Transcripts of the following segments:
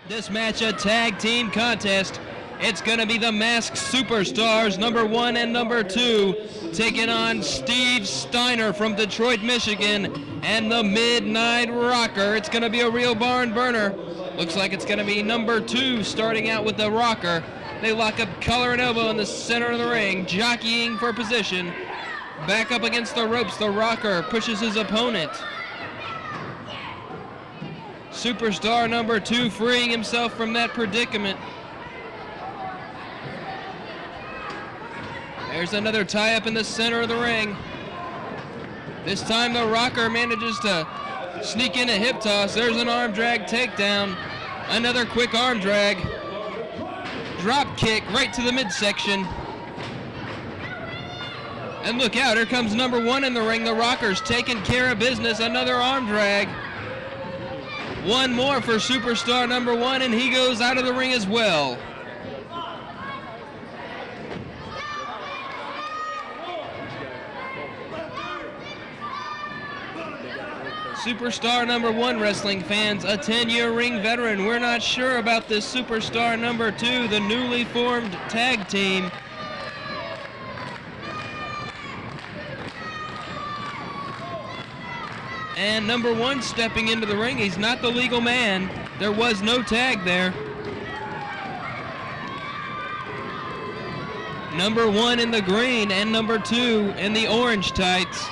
This match a tag team contest. It's going to be the Masked Superstars, number 1 and number 2, taking on Steve Steiner from Detroit, Michigan, and the Midnight Rocker. It's going to be a real barn burner. Looks like it's going to be number 2 starting out with the Rocker. They lock up collar and elbow in the center of the ring, jockeying for position. Back up against the ropes, the Rocker pushes his opponent. Superstar number 2 freeing himself from that predicament. There's another tie-up in the center of the ring. This time the Rocker manages to sneak in a hip toss. There's an arm drag takedown. Another quick arm drag. Drop kick right to the midsection. And look out, here comes number 1 in the ring. The Rocker's taking care of business. Another arm drag. One more for Superstar number 1, and he goes out of the ring as well. Superstar number 1, wrestling fans, a 10-year ring veteran. We're not sure about this Superstar number 2, the newly formed tag team. And number 1 stepping into the ring. He's not the legal man. There was no tag there. Number 1 in the green and number 2 in the orange tights.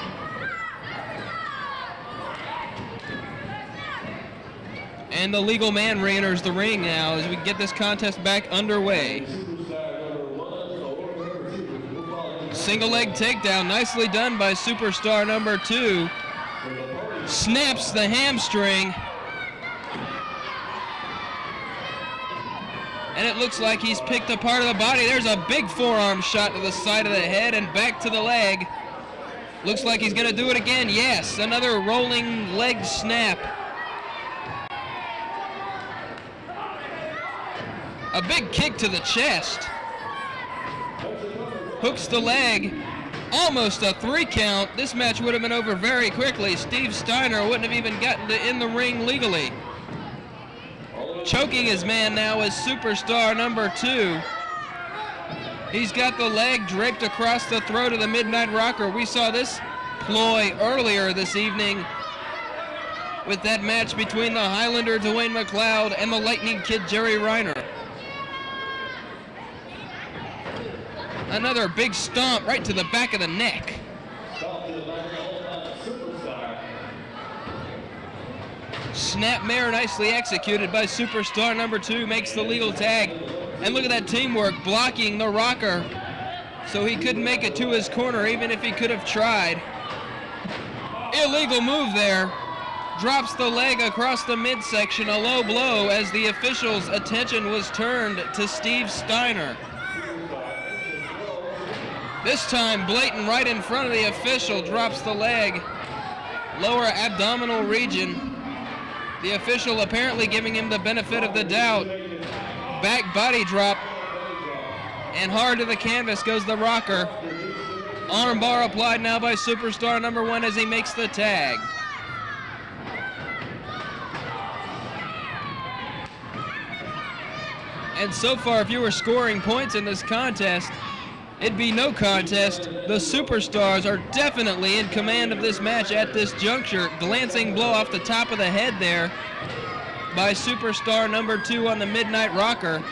And the legal man re-enters the ring now as we get this contest back underway. Single leg takedown, nicely done by Superstar number 2. Snaps the hamstring. And it looks like he's picked a part of the body. There's a big forearm shot to the side of the head and back to the leg. Looks like he's going to do it again. Yes, another rolling leg snap. A big kick to the chest. Hooks the leg. Almost a 3 count. This match would have been over very quickly. Steve Steiner wouldn't have even gotten in the ring legally. Choking his man now is Superstar number 2. He's got the leg draped across the throat of the Midnight Rocker. We saw this ploy earlier this evening with that match between the Highlander Dwayne McLeod and the Lightning Kid Jerry Reiner. Another big stomp right to the back of the neck. Snapmare nicely executed by Superstar number 2, makes the legal tag. And look at that teamwork, blocking the Rocker so he couldn't make it to his corner even if he could have tried. Illegal move there. Drops the leg across the midsection, a low blow as the official's attention was turned to Steve Steiner. This time, blatant right in front of the official, drops the leg, lower abdominal region. The official apparently giving him the benefit of the doubt. Back body drop, and hard to the canvas goes the Rocker. Arm bar applied now by Superstar number 1 as he makes the tag. And so far, if you were scoring points in this contest, it'd be no contest. The Superstars are definitely in command of this match at this juncture. Glancing blow off the top of the head there by Superstar number 2 on the Midnight Rocker.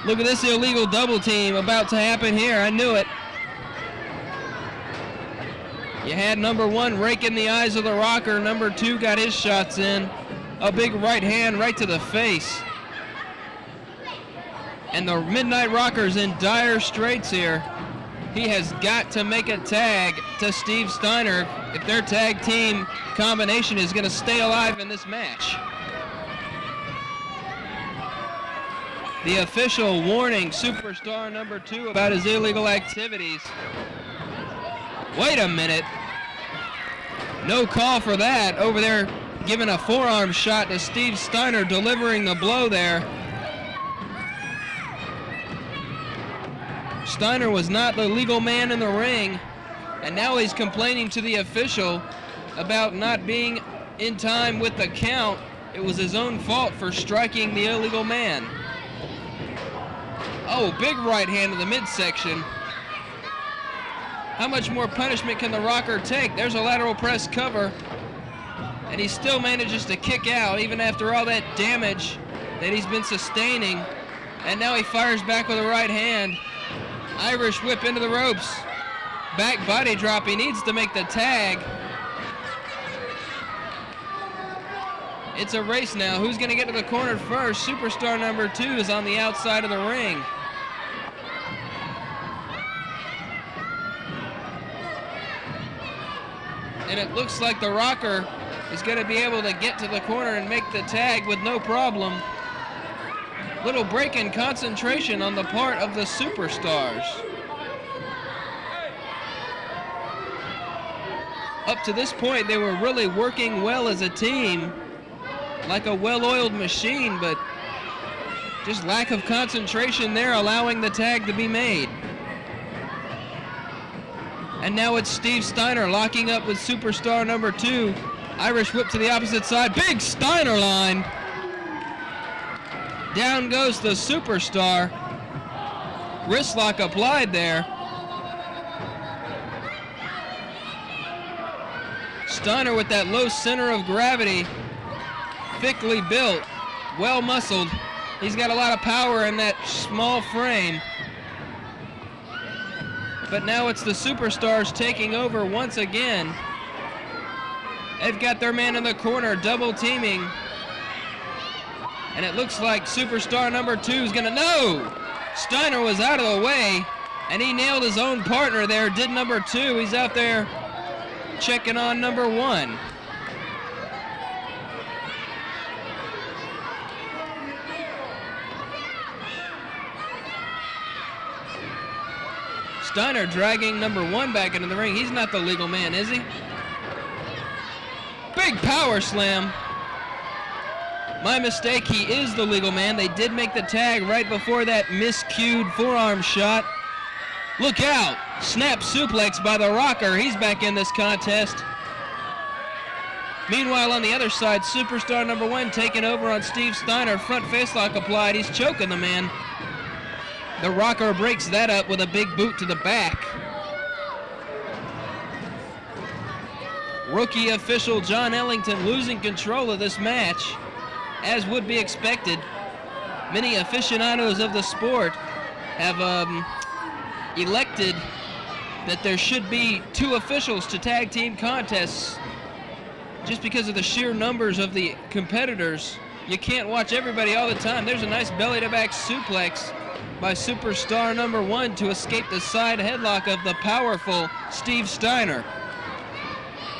Look at this illegal double team about to happen here. I knew it. You had number 1 raking the eyes of the Rocker. Number 2 got his shots in. A big right hand right to the face. And the Midnight Rocker's in dire straits here. He has got to make a tag to Steve Steiner if their tag team combination is going to stay alive in this match. The official warning Superstar number 2 about his illegal activities. Wait a minute. No call for that. Over there giving a forearm shot to Steve Steiner, delivering the blow there. Steiner was not the legal man in the ring, and now he's complaining to the official about not being in time with the count. It was his own fault for striking the illegal man. Oh, big right hand to the midsection. How much more punishment can the Rocker take? There's a lateral press cover. And he still manages to kick out even after all that damage that he's been sustaining. And now he fires back with a right hand. Irish whip into the ropes. Back body drop. He needs to make the tag. It's a race now. Who's going to get to the corner first? Superstar number 2 is on the outside of the ring. And it looks like the Rocker is going to be able to get to the corner and make the tag with no problem. Little break in concentration on the part of the Superstars. Up to this point, they were really working well as a team, like a well-oiled machine, but just lack of concentration there, allowing the tag to be made. And now it's Steve Steiner locking up with Superstar number 2. Irish whip to the opposite side. Big Steiner line. Down goes the Superstar. Wrist lock applied there. Steiner with that low center of gravity. Thickly built. Well muscled. He's got a lot of power in that small frame. But now it's the Superstars taking over once again. They've got their man in the corner, double teaming. And it looks like Superstar number 2 is gonna, no! Steiner was out of the way, and he nailed his own partner there, did number 2. He's out there checking on number 1. Steiner dragging number 1 back into the ring. He's not the legal man, is he? Big power slam. My mistake, he is the legal man. They did make the tag right before that miscued forearm shot. Look out. Snap suplex by the Rocker. He's back in this contest. Meanwhile, on the other side, Superstar number 1 taking over on Steve Steiner. Front facelock applied. He's choking the man. The Rocker breaks that up with a big boot to the back. Rookie official John Ellington losing control of this match, as would be expected. Many aficionados of the sport have elected that there should be 2 officials to tag team contests just because of the sheer numbers of the competitors. You can't watch everybody all the time. There's a nice belly-to-back suplex by Superstar number 1 to escape the side headlock of the powerful Steve Steiner.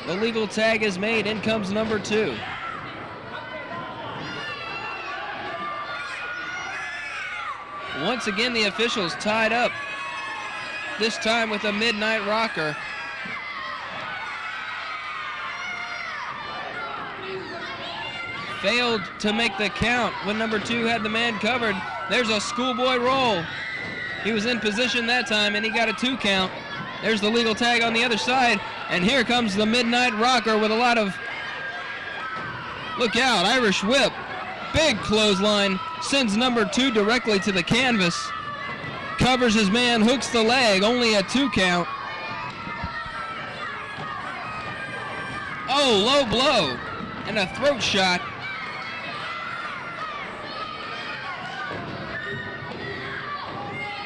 The legal tag is made. In comes number 2. Once again, the officials tied up, this time with a Midnight Rocker. Failed to make the count when number 2 had the man covered. There's a schoolboy roll. He was in position that time, and he got a 2 count. There's the legal tag on the other side, and here comes the Midnight Rocker with a lot of, look out, Irish whip. Big clothesline, sends number 2 directly to the canvas. Covers his man, hooks the leg, only a 2 count. Oh, low blow, and a throat shot.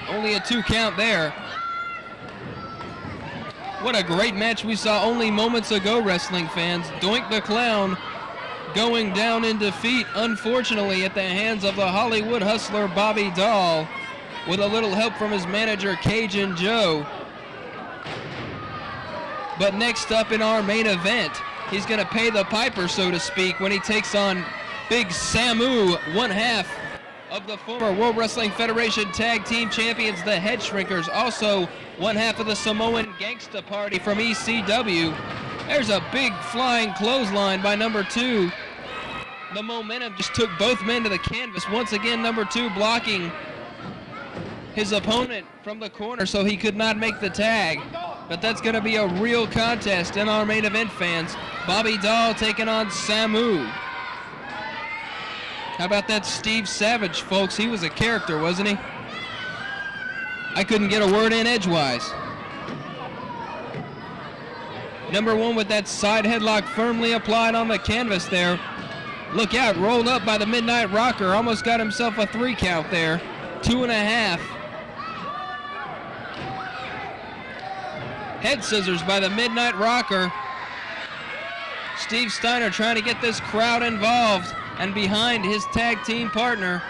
Only a 2 count there. What a great match we saw only moments ago, wrestling fans. Doink the Clown going down in defeat, unfortunately, at the hands of the Hollywood hustler Bobby Dahl, with a little help from his manager Cajun Joe. But next up in our main event, he's going to pay the piper, so to speak, when he takes on Big Samu, one half of the former World Wrestling Federation Tag Team Champions, the Head Shrinkers, also one half of the Samoan Gangsta Party from ECW. There's a big flying clothesline by number 2. The momentum just took both men to the canvas. Once again, number 2 blocking his opponent from the corner so he could not make the tag. but that's going to be a real contest in our main event, fans. Bobby Dahl taking on Samu. How about that Steve Savage, folks? He was a character, wasn't he? I couldn't get a word in edgewise. Number one with that side headlock firmly applied on the canvas there. Look out, rolled up by the Midnight Rocker. Almost got himself a 3 count there. 2.5. Head scissors by the Midnight Rocker. Steve Steiner trying to get this crowd involved and behind his tag team partner.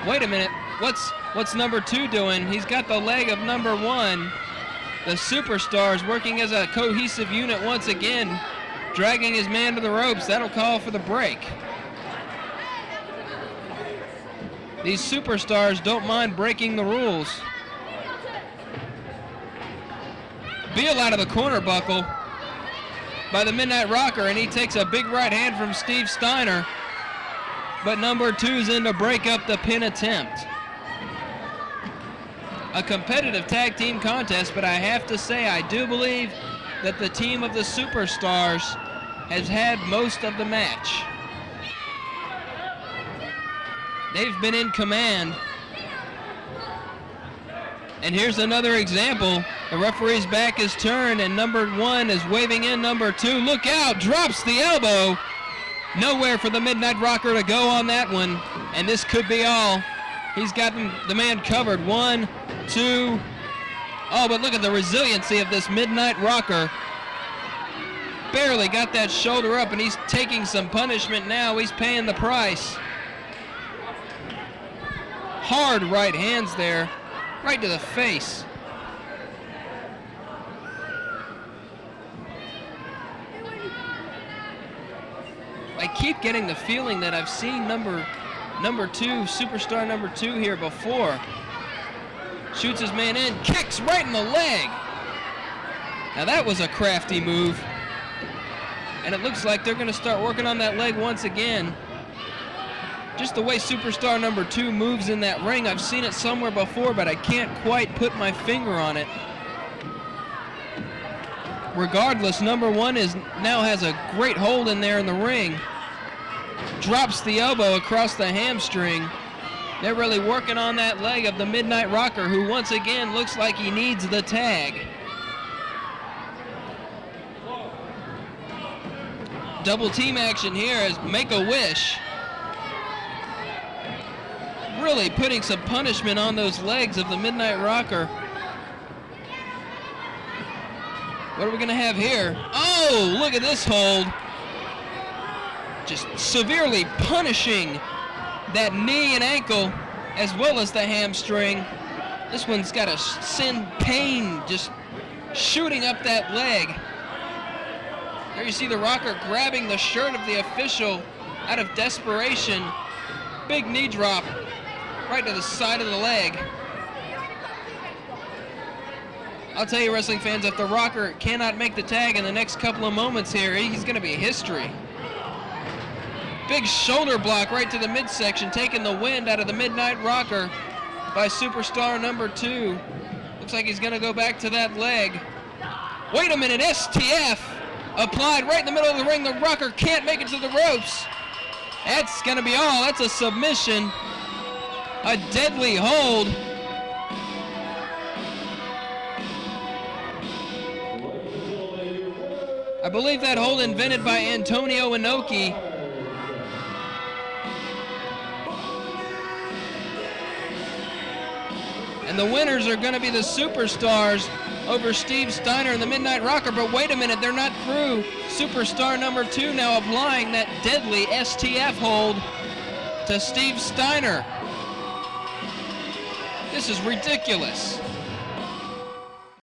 Wait a minute, what's number 2 doing? He's got the leg of number 1. The Superstars working as a cohesive unit once again, dragging his man to the ropes. That'll call for the break. These Superstars don't mind breaking the rules. Beal out of the corner buckle by the Midnight Rocker, and he takes a big right hand from Steve Steiner, but number 2's in to break up the pin attempt. A competitive tag team contest, but I have to say I do believe that the team of the Superstars has had most of the match. They've been in command. And here's another example. The referee's back is turned and number 1 is waving in number 2. Look out, drops the elbow. Nowhere for the Midnight Rocker to go on that one. And this could be all. He's got the man covered. 1, 2. Oh, but look at the resiliency of this Midnight Rocker. Barely got that shoulder up, and he's taking some punishment now. He's paying the price. Hard right hands there, right to the face. I keep getting the feeling that I've seen number 2, Superstar number 2 here before. Shoots his man in, kicks right in the leg. Now that was a crafty move. And it looks like they're going to start working on that leg once again. Just the way Superstar number 2 moves in that ring, I've seen it somewhere before, but I can't quite put my finger on it. Regardless, number 1 now has a great hold in there in the ring. Drops the elbow across the hamstring. They're really working on that leg of the Midnight Rocker, who once again looks like he needs the tag. Double team action here as Make-A-Wish really putting some punishment on those legs of the Midnight Rocker. What are we going to have here? Oh, look at this hold. Just severely punishing that knee and ankle as well as the hamstring. This one's got a send pain just shooting up that leg. There you see the Rocker grabbing the shirt of the official out of desperation. Big knee drop right to the side of the leg. I'll tell you, wrestling fans, if the Rocker cannot make the tag in the next couple of moments here, he's going to be history. Big shoulder block right to the midsection, taking the wind out of the Midnight Rocker by Superstar number 2. Looks like he's going to go back to that leg. Wait a minute, STF applied right in the middle of the ring. The Rocker can't make it to the ropes. That's going to be all. That's a submission. A deadly hold. I believe that hold invented by Antonio Inoki. And the winners are going to be the Superstars over Steve Steiner and the Midnight Rocker. But wait a minute, they're not through. Superstar number 2 now applying that deadly STF hold to Steve Steiner. This is ridiculous.